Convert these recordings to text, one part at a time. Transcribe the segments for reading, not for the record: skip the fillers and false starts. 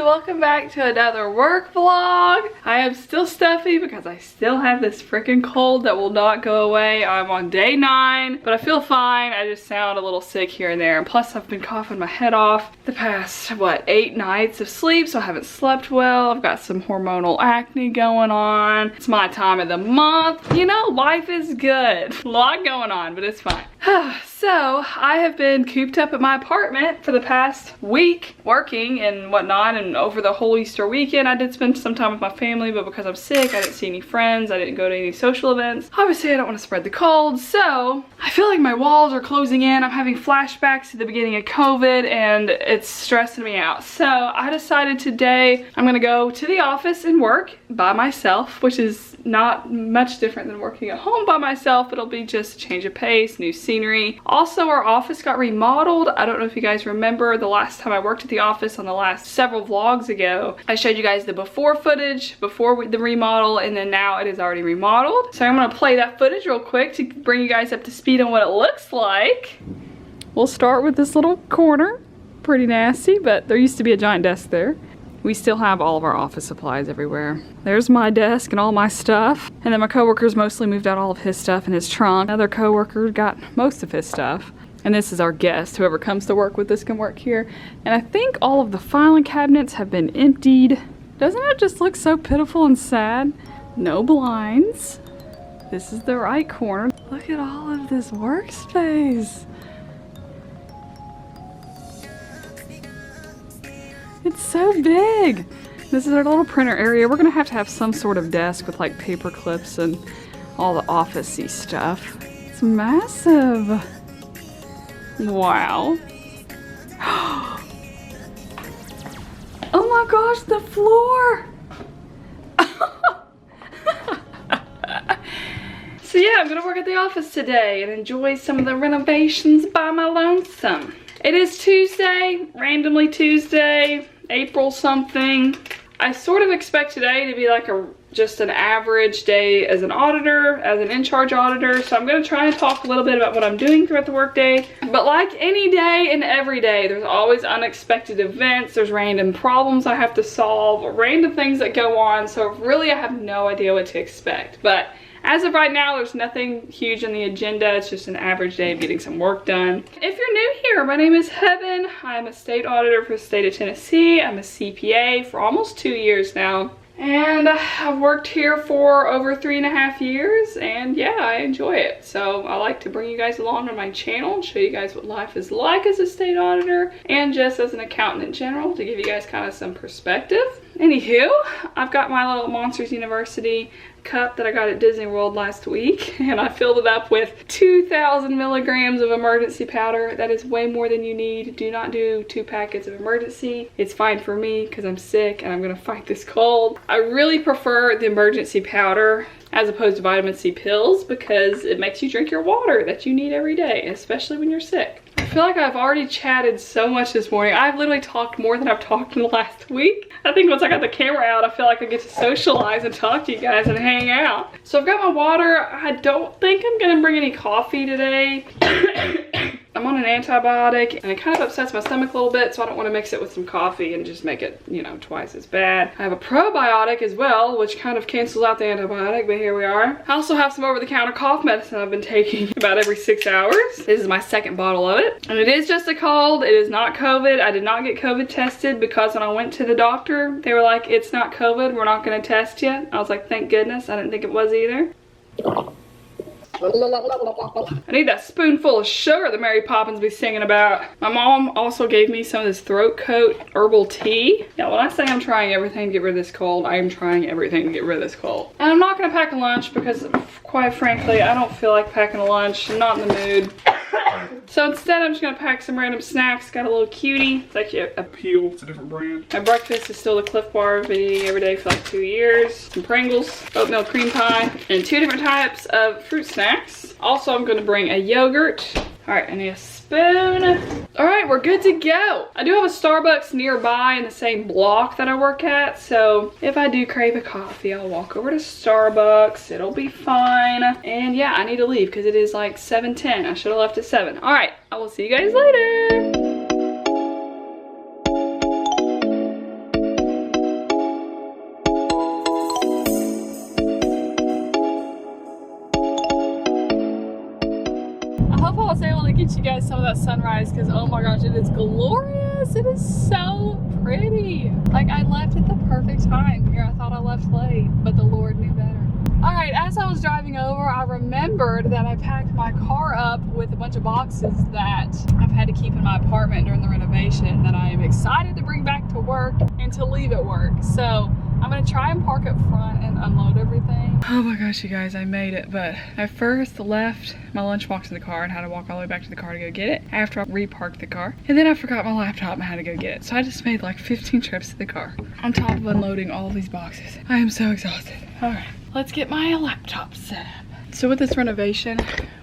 welcome back to another work vlog. I am still stuffy because I still have this freaking cold that will not go away. I'm on day 9, but I feel fine. I just sound a little sick here and there. And plus I've been coughing my head off the past, what, 8 nights of sleep, so I haven't slept well. I've got some hormonal acne going on. It's my time of the month. You know, life is good. A lot going on, but it's fine. So I have been cooped up at my apartment for the past week working and whatnot, and over the whole Easter weekend I did spend some time with my family, but because I'm sick I didn't see any friends, I didn't go to any social events. Obviously I don't want to spread the cold, so I feel like my walls are closing in. I'm having flashbacks to the beginning of COVID and it's stressing me out. So I decided today I'm gonna go to the office and work by myself, which is not much different than working at home by myself. It'll be just a change of pace, new scenery. Also, our office got remodeled. I don't know if you guys remember the last time I worked at the office on the last several vlogs ago. I showed you guys the before footage, before the remodel, and then now it is already remodeled. So I'm gonna play that footage real quick to bring you guys up to speed on what it looks like. We'll start with this little corner. Pretty nasty, but there used to be a giant desk there. We still have all of our office supplies everywhere. There's my desk and all my stuff. And then my coworker's mostly moved out all of his stuff in his trunk. Another coworker got most of his stuff. And this is our guest. Whoever comes to work with us can work here. And I think all of the filing cabinets have been emptied. Doesn't it just look so pitiful and sad? No blinds. This is the right corner. Look at all of this workspace. It's so big. This is our little printer area. We're gonna have to have some sort of desk with like paper clips and all the office-y stuff. It's massive. Wow. Oh my gosh, the floor. So yeah, I'm gonna work at the office today and enjoy some of the renovations by my lonesome. It is Tuesday, randomly Tuesday, April something. I sort of expect today to be like just an average day as an auditor, as an in-charge auditor. So I'm gonna try and talk a little bit about what I'm doing throughout the workday. But like any day and every day, there's always unexpected events, there's random problems I have to solve, random things that go on. So really I have no idea what to expect. But as of right now, there's nothing huge on the agenda. It's just an average day of getting some work done. If you're new here, my name is Heaven. I'm a state auditor for the state of Tennessee. I'm a CPA for almost 2 years now. And I've worked here for over 3.5 years, and yeah, I enjoy it. So I like to bring you guys along on my channel and show you guys what life is like as a state auditor and just as an accountant in general, to give you guys kind of some perspective. Anywho, I've got my little Monsters University cup that I got at Disney World last week, and I filled it up with 2,000 milligrams of emergency powder. That is way more than you need. Do not do 2 packets of emergency. It's fine for me because I'm sick and I'm gonna fight this cold. I really prefer the emergency powder as opposed to vitamin C pills because it makes you drink your water that you need every day, especially when you're sick. I feel like I've already chatted so much this morning. I've literally talked more than I've talked in the last week. I think once I got the camera out, I feel like I get to socialize and talk to you guys and hang out. So I've got my water. I don't think I'm gonna bring any coffee today. I'm on an antibiotic and it kind of upsets my stomach a little bit, so I don't want to mix it with some coffee and just make it, you know, twice as bad. I have a probiotic as well, which kind of cancels out the antibiotic, but here we are. I also have some over-the-counter cough medicine I've been taking about every 6 hours. This is my 2nd bottle of it. And it is just a cold. It is not COVID. I did not get COVID tested because when I went to the doctor, they were like, it's not COVID. We're not going to test you. I was like, thank goodness. I didn't think it was either. I need that spoonful of sugar that Mary Poppins be singing about. My mom also gave me some of this throat coat herbal tea. Yeah, when I say I'm trying everything to get rid of this cold, I am trying everything to get rid of this cold. And I'm not gonna pack a lunch because quite frankly, I don't feel like packing a lunch. I'm not in the mood. So instead, I'm just gonna pack some random snacks. Got a little cutie. It's actually a Peel. It's a different brand. My breakfast is still the Cliff Bar. I've been eating every day for like 2 years. Some Pringles, oatmeal cream pie, and 2 different types of fruit snacks. Also, I'm gonna bring a yogurt. All right, I need a spoon. All right, we're good to go. I do have a Starbucks nearby in the same block that I work at, so if I do crave a coffee, I'll walk over to Starbucks. It'll be fine. And yeah, I need to leave because it is like 7:10. I should have left at 7. All right, I will see you guys later. get you guys some of that sunrise because oh my gosh, it is glorious. It is so pretty. Like I left at the perfect time. Here I thought I left late, but the Lord knew better. All right, as I was driving over, I remembered that I packed my car up with a bunch of boxes that I've had to keep in my apartment during the renovation that I am excited to bring back to work and to leave at work. So I'm gonna try and park up front and unload everything. Oh my gosh, you guys, I made it. But I first left my lunchbox in the car and had to walk all the way back to the car to go get it after I reparked the car. And then I forgot my laptop and had to go get it. So I just made like 15 trips to the car on top of unloading all these boxes. I am so exhausted. All right, let's get my laptop set up. So with this renovation,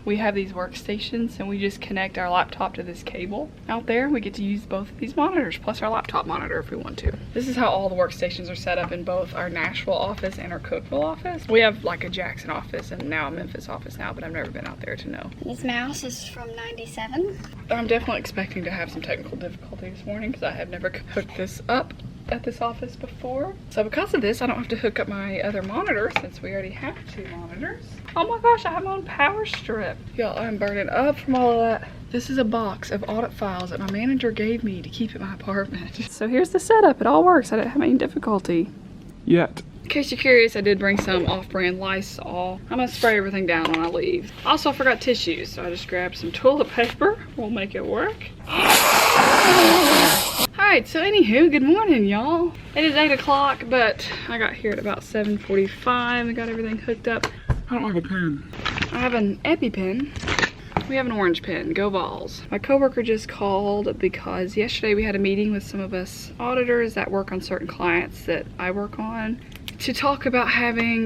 we have these workstations and we just connect our laptop to this cable out there. We get to use both of these monitors plus our laptop monitor if we want to. This is how all the workstations are set up in both our Nashville office and our Cookeville office. We have like a Jackson office and now a Memphis office now, but I've never been out there to know. This mouse is from 97. I'm definitely expecting to have some technical difficulty this morning because I have never hooked this up at this office before. So because of this, I don't have to hook up my other monitor since we already have 2 monitors. Oh my gosh, I have my own power strip. Y'all, I'm burning up from all of that. This is a box of audit files that my manager gave me to keep in my apartment. So here's the setup. It all works. I didn't have any difficulty yet. In case you're curious, I did bring some off-brand Lysol. I'm gonna spray everything down when I leave. Also, I forgot tissues, so I just grabbed some toilet paper. We'll make it work. Alright, so anywho, good morning, y'all. It is 8 o'clock, but I got here at about 7:45 and got everything hooked up. I don't have a pen. I have an EpiPen. We have an orange pen. Go Vols. My coworker just called because yesterday we had a meeting with some of us auditors that work on certain clients that I work on to talk about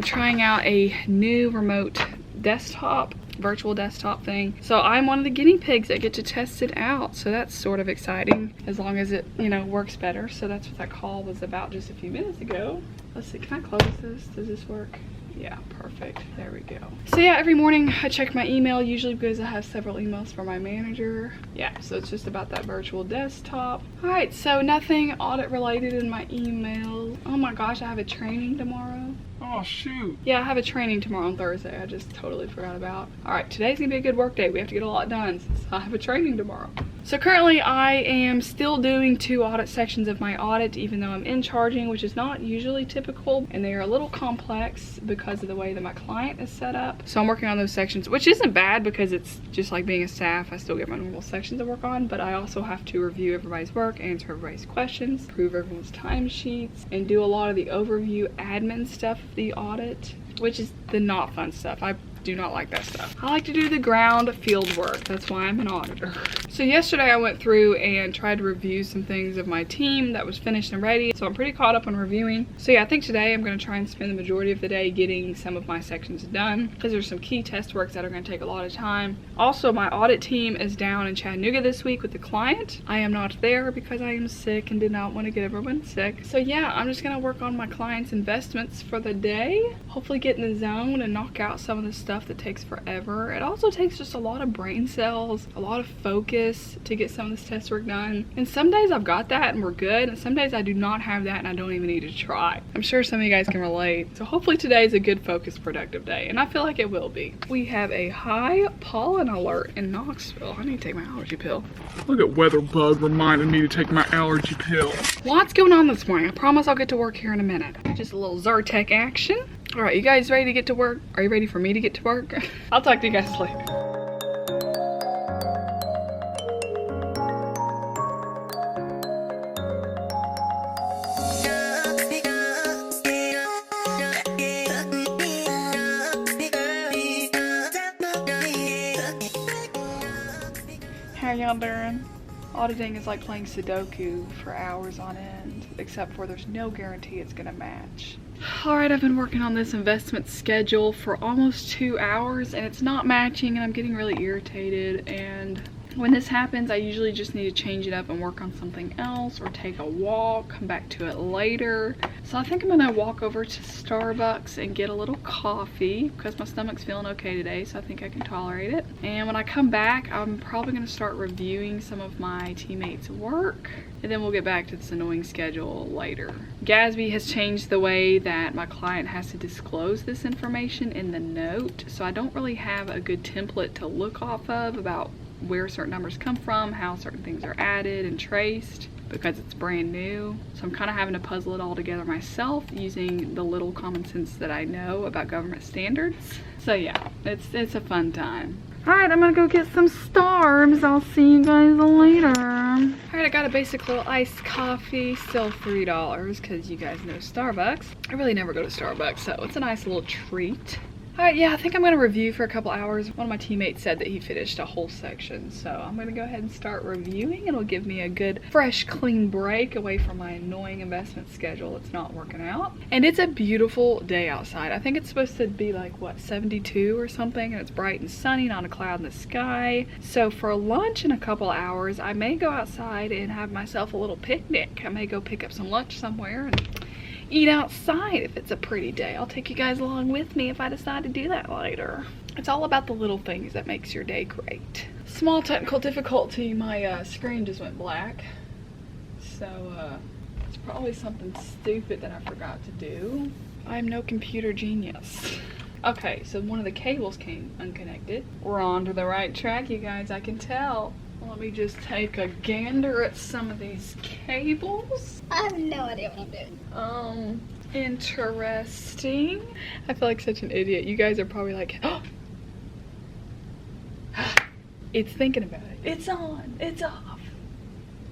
trying out a new remote desktop, virtual desktop thing. So I'm one of the guinea pigs that get to test it out. So that's sort of exciting as long as it, you know, works better. So that's what that call was about just a few minutes ago. Let's see, can I close this? Does this work? Yeah, perfect. There we go. So yeah, every morning I check my email usually because I have several emails from my manager. Yeah, so it's just about that virtual desktop. All right, so nothing audit related in my email. Oh my gosh, I have a training tomorrow. Oh shoot. Yeah, I have a training tomorrow on Thursday. I just totally forgot about. All right, today's gonna be a good work day. We have to get a lot done since I have a training tomorrow. So currently I am still doing 2 audit sections of my audit, even though I'm in charging, which is not usually typical. And they are a little complex because of the way that my client is set up. So I'm working on those sections, which isn't bad because it's just like being a staff. I still get my normal sections to work on, but I also have to review everybody's work, answer everybody's questions, approve everyone's timesheets, and do a lot of the overview admin stuff of the audit, which is the not fun stuff. I do not like that stuff. I like to do the ground field work. That's why I'm an auditor. So yesterday I went through and tried to review some things of my team that was finished and ready. So I'm pretty caught up on reviewing. So yeah, I think today I'm going to try and spend the majority of the day getting some of my sections done because there's some key test works that are going to take a lot of time. Also, my audit team is down in Chattanooga this week with the client. I am not there because I am sick and did not want to get everyone sick. So yeah, I'm just going to work on my client's investments for the day. Hopefully get in the zone and knock out some of the stuff that takes forever. It also takes just a lot of brain cells, a lot of focus to get some of this test work done. And some days I've got that and we're good, and some days I do not have that and I don't even need to try. I'm sure some of you guys can relate. So hopefully today is a good, focused, productive day, and I feel like it will be. We have a high pollen alert in Knoxville. I need to take my allergy pill. Look at Weather Bug reminding me to take my allergy pill. Lots going on this morning. I promise I'll get to work here in a minute. Just a little Zyrtec action. All right, you guys ready to get to work? Are you ready for me to get to work? I'll talk to you guys later. How y'all doing? Auditing is like playing Sudoku for hours on end, except for there's no guarantee it's gonna match. Alright, I've been working on this investment schedule for almost 2 hours and it's not matching and I'm getting really irritated, and when this happens I usually just need to change it up and work on something else or take a walk, come back to it later. So I think I'm gonna walk over to Starbucks and get a little coffee because my stomach's feeling okay today, so I think I can tolerate it. And when I come back, I'm probably gonna start reviewing some of my teammates' work, and then we'll get back to this annoying schedule later. Gatsby has changed the way that my client has to disclose this information in the note, so I don't really have a good template to look off of about where certain numbers come from, how certain things are added and traced, because it's brand new. So I'm kind of having to puzzle it all together myself using the little common sense that I know about government standards. So yeah, it's a fun time. All right, I'm gonna go get some Starbs. I'll see you guys later. All right, I got a basic little iced coffee, still $3 because you guys know Starbucks. I really never go to Starbucks, so it's a nice little treat. All right, yeah, I think I'm gonna review for a couple hours. One of my teammates said that he finished a whole section, so I'm gonna go ahead and start reviewing. It'll give me a good, fresh, clean break away from my annoying investment schedule that's not working out. And it's a beautiful day outside. I think it's supposed to be like, what, 72 or something, and it's bright and sunny, not a cloud in the sky. So for lunch in a couple hours, I may go outside and have myself a little picnic. I may go pick up some lunch somewhere and eat outside if it's a pretty day. I'll take you guys along with me if I decide to do that later. It's all about the little things that makes your day great. Small technical difficulty, my screen just went black. So it's probably something stupid that I forgot to do. I'm no computer genius. Okay, so one of the cables came unconnected. We're on to the right track, you guys, I can tell. Let me just take a gander at some of these cables. I have no idea what I'm doing. Interesting. I feel like such an idiot. You guys are probably like, oh, it's thinking about it. It's on, it's off,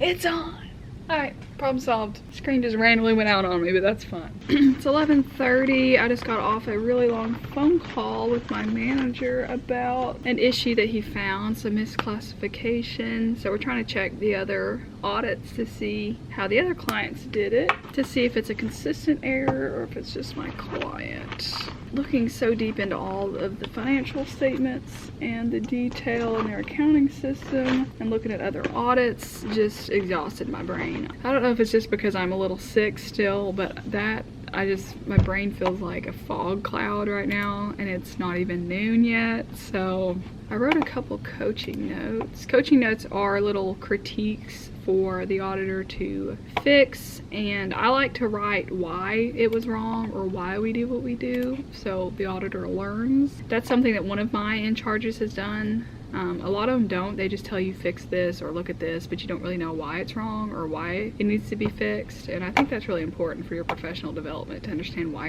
it's on. All right, problem solved. Screen just randomly went out on me, but that's fine. It's 11:30. I just got off a really long phone call with my manager about an issue that he found, some misclassification. So we're trying to check the other audits to see how the other clients did it, to see if it's a consistent error or if it's just my client. Looking so deep into all of the financial statements and the detail in their accounting system and looking at other audits just exhausted my brain. I don't know if it's just because I'm a little sick still, but my brain feels like a fog cloud right now, and it's not even noon yet. So I wrote a couple coaching notes. Coaching notes are little critiques for the auditor to fix, and I like to write why it was wrong or why we do what we do so the auditor learns. That's something that one of my in-charges has done. A lot of them don't. They just tell you fix this or look at this, but you don't really know why it's wrong or why it needs to be fixed. And I think that's really important for your professional development, to understand why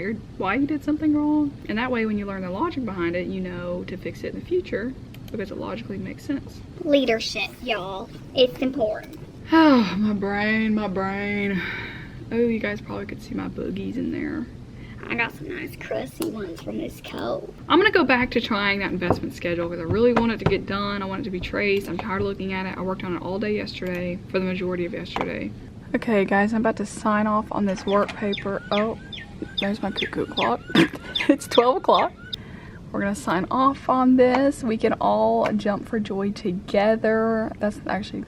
you did something wrong. And that way when you learn the logic behind it, you know to fix it in the future because it logically makes sense. Leadership, y'all. It's important. Oh, my brain. Oh, you guys probably could see my boogies in there. I got some nice crusty ones from this coat. I'm gonna go back to trying that investment schedule because I really want it to get done. I want it to be traced. I'm tired of looking at it. I worked on it all day yesterday, for the majority of yesterday. Okay guys, I'm about to sign off on this work paper. Oh, there's my cuckoo clock. It's 12 o'clock. We're gonna sign off on this. We can all jump for joy together. That's actually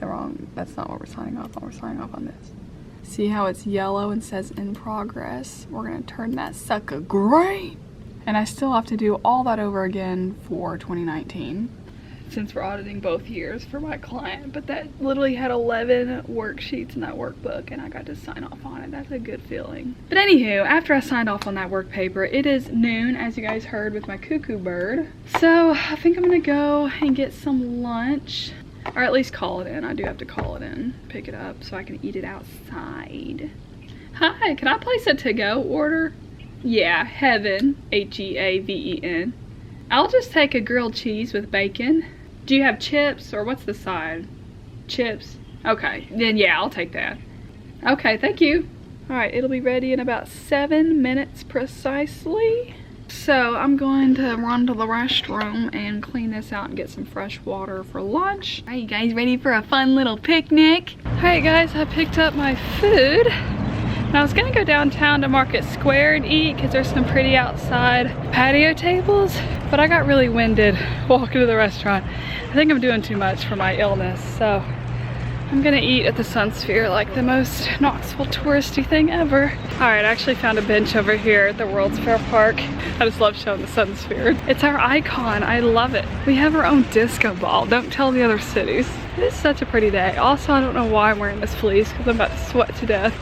that's not what we're signing off on. We're signing off on this. See how it's yellow and says in progress? We're gonna turn that sucker green. And I still have to do all that over again for 2019. Since we're auditing both years for my client, but that literally had 11 worksheets in that workbook and I got to sign off on it. That's a good feeling. But anywho, after I signed off on that work paper, it is noon, as you guys heard with my cuckoo bird. So I think I'm gonna go and get some lunch. Or at least call it in. I do have to call it in, pick it up so I can eat it outside. Hi, can I place a to-go order? Yeah, heaven, H-E-A-V-E-N. I'll just take a grilled cheese with bacon. Do you have chips or what's the side? Chips? Okay, then yeah, I'll take that. Okay, thank you. All right, it'll be ready in about 7 minutes precisely. So I'm going to run to the restroom and clean this out and get some fresh water for lunch. Are you guys ready for a fun little picnic? All right guys, I picked up my food. And I was gonna go downtown to Market Square and eat because there's some pretty outside patio tables, but I got really winded walking to the restaurant. I think I'm doing too much for my illness, so I'm gonna eat at the Sunsphere, like the most Knoxville touristy thing ever. All right, I actually found a bench over here at the World's Fair Park. I just love showing the Sunsphere. It's our icon, I love it. We have our own disco ball, don't tell the other cities. It is such a pretty day. Also, I don't know why I'm wearing this fleece because I'm about to sweat to death.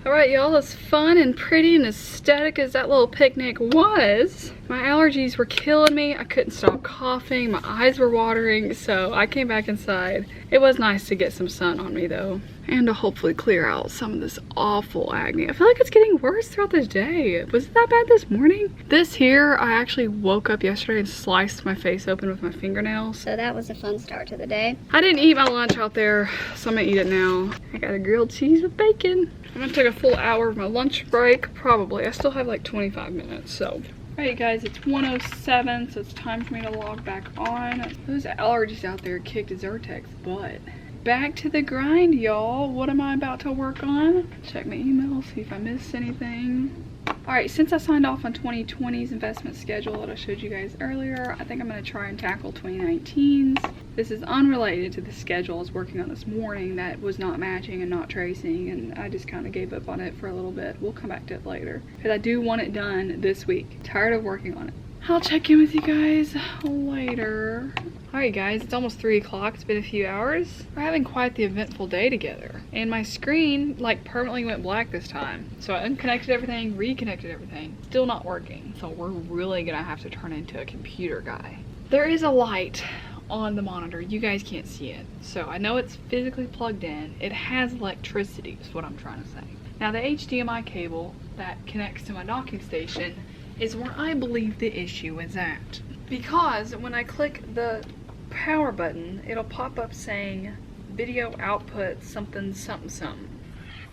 All right, y'all, as fun and pretty and aesthetic as that little picnic was, my allergies were killing me. I couldn't stop coughing, my eyes were watering, so I came back inside. It was nice to get some sun on me though, and to hopefully clear out some of this awful acne. I feel like it's getting worse throughout the day. Was it that bad this morning? This here, I actually woke up yesterday and sliced my face open with my fingernails. So that was a fun start to the day. I didn't eat my lunch out there, so I'm gonna eat it now. I got a grilled cheese with bacon. I'm gonna take a full hour of my lunch break, probably. I still have like 25 minutes, so. Alright guys, it's 1:07, so it's time for me to log back on. Those allergies out there kicked Zyrtec's butt. Back to the grind, y'all. What am I about to work on? Check my email, see if I missed anything. Alright, since I signed off on 2020's investment schedule that I showed you guys earlier, I think I'm going to try and tackle 2019's. This is unrelated to the schedule I was working on this morning that was not matching and not tracing, and I just kind of gave up on it for a little bit. We'll come back to it later, because I do want it done this week. Tired of working on it. I'll check in with you guys later. Alright guys, it's almost 3 o'clock. It's been a few hours. We're having quite the eventful day together. And my screen like permanently went black this time. So I unconnected everything, reconnected everything. Still not working. So we're really gonna have to turn into a computer guy. There is a light on the monitor. You guys can't see it. So I know it's physically plugged in. It has electricity is what I'm trying to say. Now the HDMI cable that connects to my docking station is where I believe the issue is at. Because when I click the power button, it'll pop up saying video output something something something.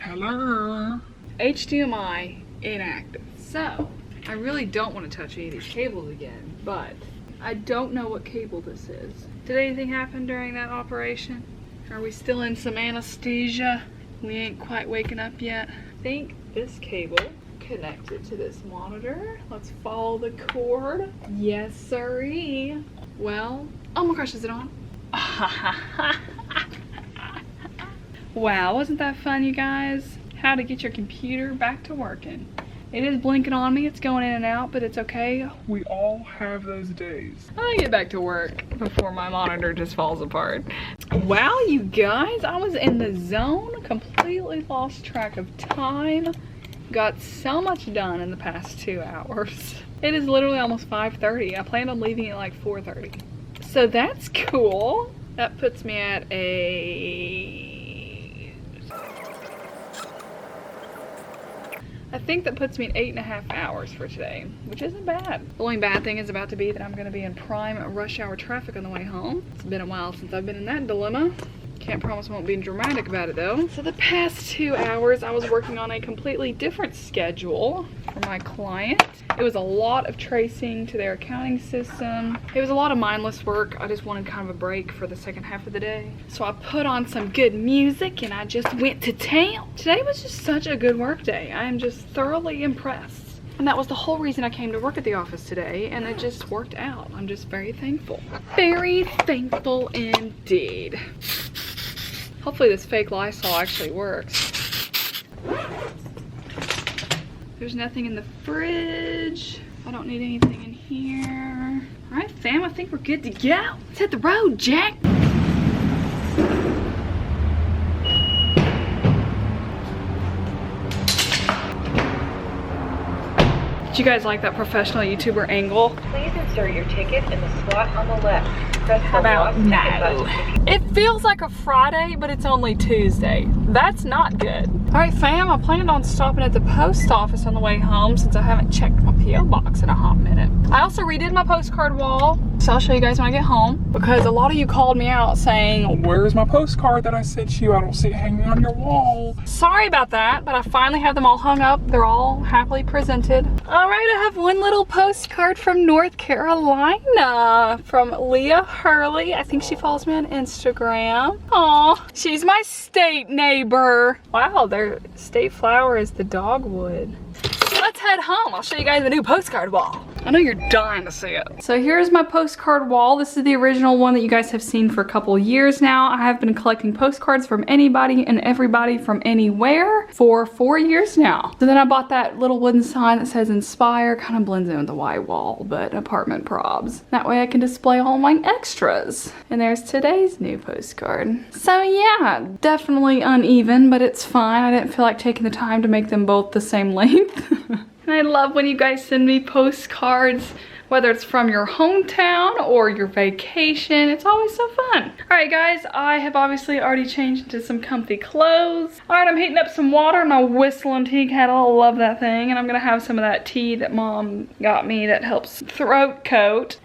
Hello. HDMI inactive. So I really don't want to touch any of these cables again, but I don't know what cable this is. Did anything happen during that operation? Are we still in some anesthesia? We ain't quite waking up yet. I think this cable connected to this monitor. Let's follow the cord. Yes sirree. Well, oh my gosh, is it on? Wow, wasn't that fun, you guys? How to get your computer back to working. It is blinking on me, it's going in and out, but it's okay. We all have those days. I'll get back to work before my monitor just falls apart. Wow, you guys, I was in the zone, completely lost track of time. Got so much done in the past 2 hours. It is literally almost 5:30. I planned on leaving at like 4:30. So that's cool. That puts me at I think that puts me at 8.5 hours for today, which isn't bad. The only bad thing is about to be that I'm gonna be in prime rush hour traffic on the way home. It's been a while since I've been in that dilemma. Can't promise I won't be dramatic about it though. So the past 2 hours I was working on a completely different schedule for my client. It was a lot of tracing to their accounting system. It was a lot of mindless work. I just wanted kind of a break for the second half of the day. So I put on some good music and I just went to town. Today was just such a good work day. I am just thoroughly impressed. And that was the whole reason I came to work at the office today, and it just worked out. I'm just very thankful. Very thankful indeed. Hopefully this fake Lysol actually works. There's nothing in the fridge. I don't need anything in here. All right, fam, I think we're good to go. Let's hit the road, Jack. Did you guys like that professional YouTuber angle? Please insert your ticket in the slot on the left. Press How the about lost ticket no? button. It feels like a Friday, but it's only Tuesday. That's not good. All right, fam, I planned on stopping at the post office on the way home since I haven't checked my P.O. box in a hot minute. I also redid my postcard wall, so I'll show you guys when I get home, because a lot of you called me out saying, Where's my postcard that I sent you? I don't see it hanging on your wall. sorry about that, but I finally have them all hung up. They're all happily presented. All right, I have one little postcard from North Carolina from Leah Hurley. I think she follows me on Instagram. Aw, she's my state neighbor. Wow, their state flower is the dogwood. Let's head home. I'll show you guys the new postcard wall. I know you're dying to see it. So here's my postcard wall. This is the original one that you guys have seen for a couple years now. I have been collecting postcards from anybody and everybody from anywhere for 4 years now. So then I bought that little wooden sign that says inspire, kind of blends in with the white wall, but apartment probs. That way I can display all my extras. And there's today's new postcard. So yeah, definitely uneven, but it's fine. I didn't feel like taking the time to make them both the same length. And I love when you guys send me postcards, whether it's from your hometown or your vacation. It's always so fun. All right, guys, I have obviously already changed into some comfy clothes. All right, I'm heating up some water in my whistling tea kettle. I love that thing. And I'm gonna have some of that tea that Mom got me that helps throat coat.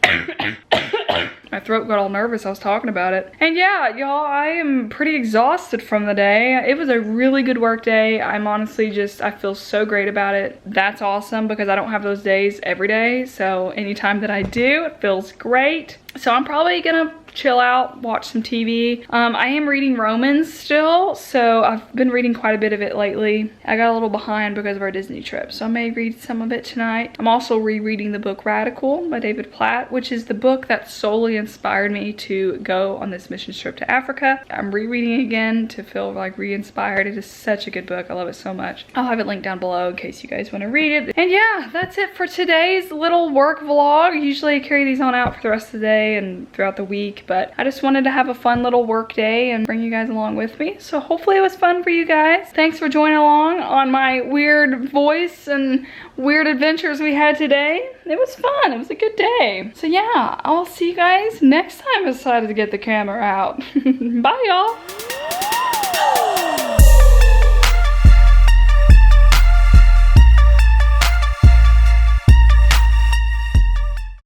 My throat got all nervous, I was talking about it. And yeah, y'all, I am pretty exhausted from the day. It was a really good work day. I'm honestly just, I feel so great about it. That's awesome because I don't have those days every day. So anytime that I do, it feels great. So I'm probably gonna chill out, watch some TV. I am reading Romans still, so I've been reading quite a bit of it lately. I got a little behind because of our Disney trip, so I may read some of it tonight. I'm also rereading the book Radical by David Platt, which is the book that solely inspired me to go on this mission trip to Africa. I'm rereading it again to feel like re-inspired. It is such a good book. I love it so much. I'll have it linked down below in case you guys want to read it. And yeah, that's it for today's little work vlog. Usually I carry these on out for the rest of the day and throughout the week, but I just wanted to have a fun little work day and bring you guys along with me. So hopefully it was fun for you guys. Thanks for joining along on my weird voice and weird adventures we had today. It was fun. It was a good day. So yeah, I'll see you guys next time I decided to get the camera out. Bye, y'all.